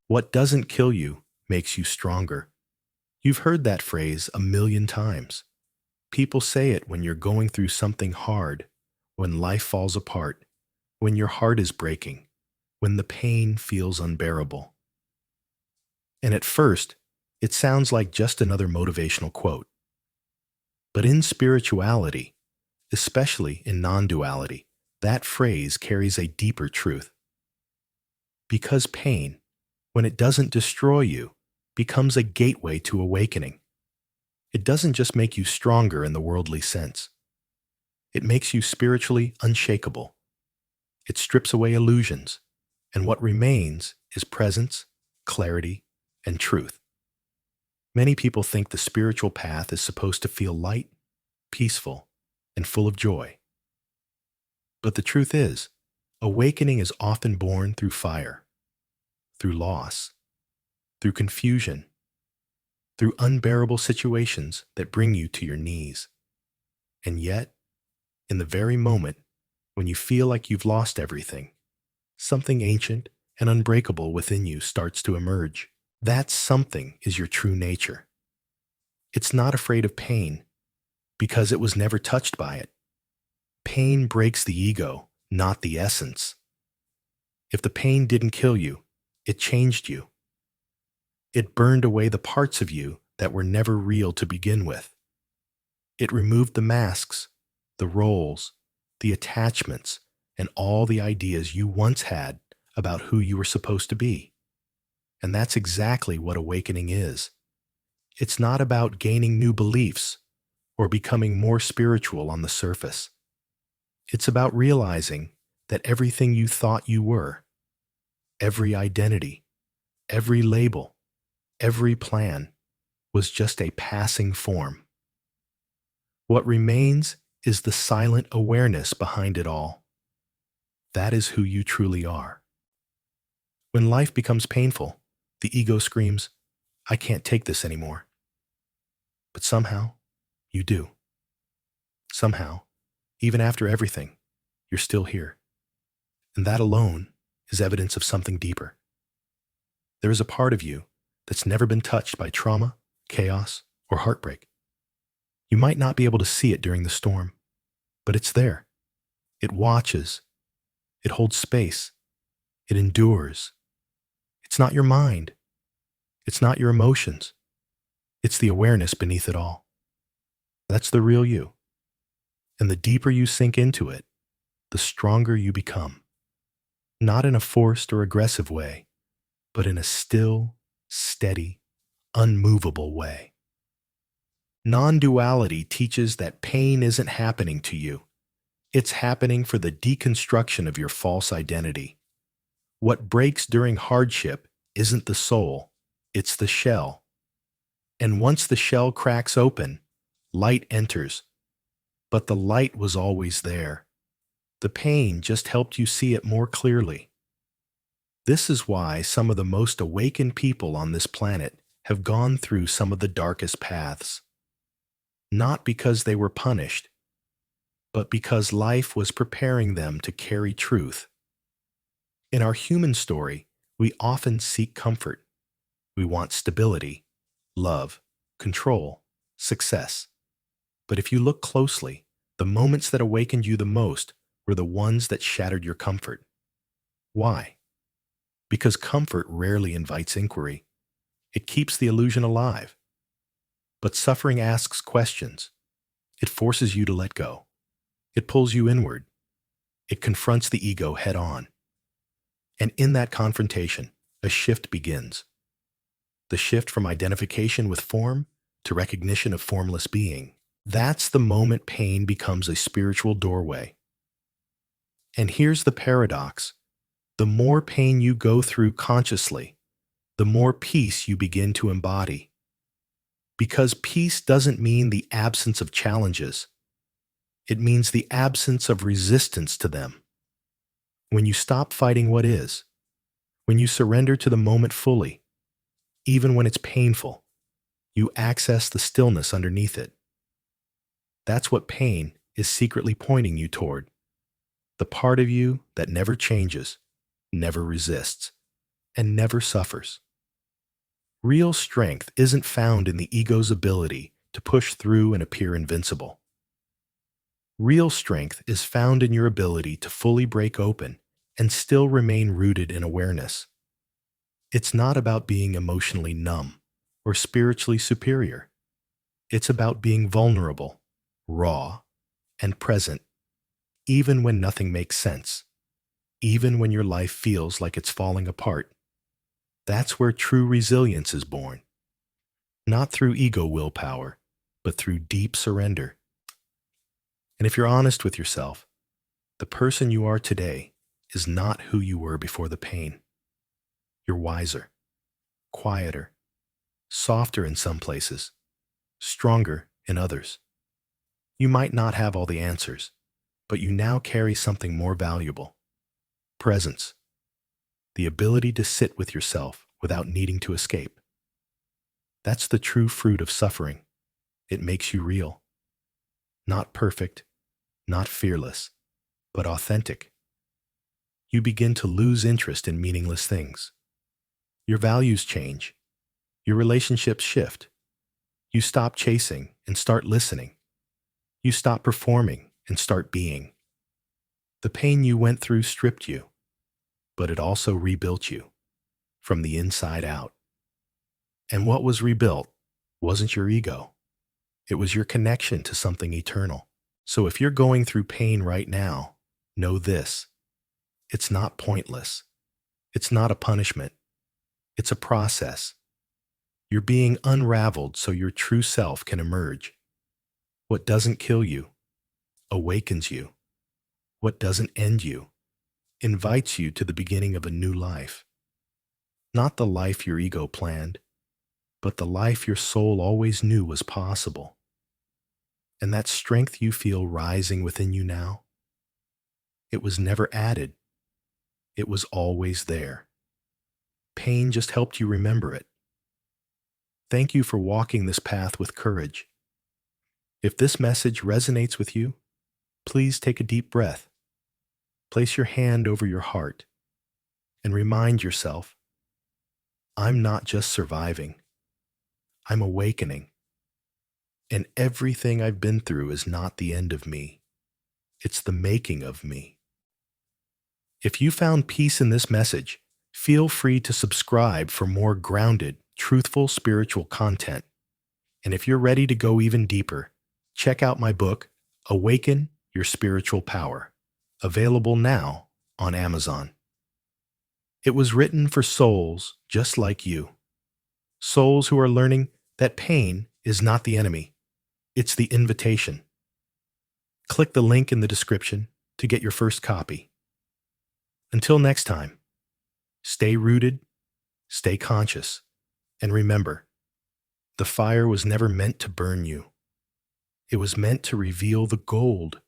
What doesn't kill you makes you stronger. You've heard that phrase a million times. People say it when you're going through something hard, when life falls apart, when your heart is breaking, when the pain feels unbearable. And at first, it sounds like just another motivational quote. But in spirituality, especially in non-duality, that phrase carries a deeper truth. Because pain, when it doesn't destroy you, becomes a gateway to awakening. It doesn't just make you stronger in the worldly sense. It makes you spiritually unshakable. It strips away illusions, and what remains is presence, clarity, and truth. Many people think the spiritual path is supposed to feel light, peaceful, and full of joy. But the truth is, awakening is often born through fire, through loss, through confusion, through unbearable situations that bring you to your knees. And yet, in the very moment when you feel like you've lost everything, something ancient and unbreakable within you starts to emerge. That something is your true nature. It's not afraid of pain because it was never touched by it. Pain breaks the ego, not the essence. If the pain didn't kill you, it changed you. It burned away the parts of you that were never real to begin with. It removed the masks, the roles, the attachments, and all the ideas you once had about who you were supposed to be. And that's exactly what awakening is. It's not about gaining new beliefs or becoming more spiritual on the surface. It's about realizing that everything you thought you were, every identity, every label, every plan, was just a passing form. What remains is the silent awareness behind it all. That is who you truly are. When life becomes painful, the ego screams, "I can't take this anymore." But somehow, you do. Somehow, even after everything, you're still here. And that alone is evidence of something deeper. There is a part of you that's never been touched by trauma, chaos, or heartbreak. You might not be able to see it during the storm, but it's there. It watches. It holds space. It endures. It's not your mind. It's not your emotions. It's the awareness beneath it all. That's the real you. And the deeper you sink into it, the stronger you become. Not in a forced or aggressive way, but in a still, steady, unmovable way. Non-duality teaches that pain isn't happening to you. It's happening for the deconstruction of your false identity. What breaks during hardship isn't the soul, it's the shell. And once the shell cracks open, light enters. But the light was always there. The pain just helped you see it more clearly. This is why some of the most awakened people on this planet have gone through some of the darkest paths. Not because they were punished, but because life was preparing them to carry truth. In our human story, we often seek comfort. We want stability, love, control, success. But if you look closely, the moments that awakened you the most were the ones that shattered your comfort. Why? Because comfort rarely invites inquiry. It keeps the illusion alive. But suffering asks questions. It forces you to let go. It pulls you inward. It confronts the ego head on. And in that confrontation, a shift begins. The shift from identification with form to recognition of formless being. That's the moment pain becomes a spiritual doorway. And here's the paradox. The more pain you go through consciously, the more peace you begin to embody. Because peace doesn't mean the absence of challenges. It means the absence of resistance to them. When you stop fighting what is, when you surrender to the moment fully, even when it's painful, you access the stillness underneath it. That's what pain is secretly pointing you toward. The part of you that never changes, never resists, and never suffers. Real strength isn't found in the ego's ability to push through and appear invincible. Real strength is found in your ability to fully break open and still remain rooted in awareness. It's not about being emotionally numb or spiritually superior. It's about being vulnerable, raw, and present, even when nothing makes sense, even when your life feels like it's falling apart. That's where true resilience is born, not through ego willpower, but through deep surrender. And if you're honest with yourself, the person you are today is not who you were before the pain. You're wiser, quieter, softer in some places, stronger in others. You might not have all the answers, but you now carry something more valuable: presence, the ability to sit with yourself without needing to escape. That's the true fruit of suffering. It makes you real. Not perfect, not fearless, but authentic. You begin to lose interest in meaningless things. Your values change. Your relationships shift. You stop chasing and start listening. You stop performing and start being. The pain you went through stripped you, but it also rebuilt you from the inside out. And what was rebuilt wasn't your ego. It was your connection to something eternal. So if you're going through pain right now, know this: it's not pointless. It's not a punishment. It's a process. You're being unraveled so your true self can emerge. What doesn't kill you awakens you. What doesn't end you invites you to the beginning of a new life. Not the life your ego planned, but the life your soul always knew was possible. And that strength you feel rising within you now, it was never added. It was always there. Pain just helped you remember it. Thank you for walking this path with courage. If this message resonates with you, please take a deep breath. Place your hand over your heart and remind yourself, I'm not just surviving. I'm awakening. And everything I've been through is not the end of me. It's the making of me. If you found peace in this message, feel free to subscribe for more grounded, truthful spiritual content. And if you're ready to go even deeper, check out my book, Awaken Your Spiritual Power, available now on Amazon. It was written for souls just like you. Souls who are learning that pain is not the enemy. It's the invitation. Click the link in the description to get your first copy. Until next time, stay rooted, stay conscious, and remember, the fire was never meant to burn you. It was meant to reveal the gold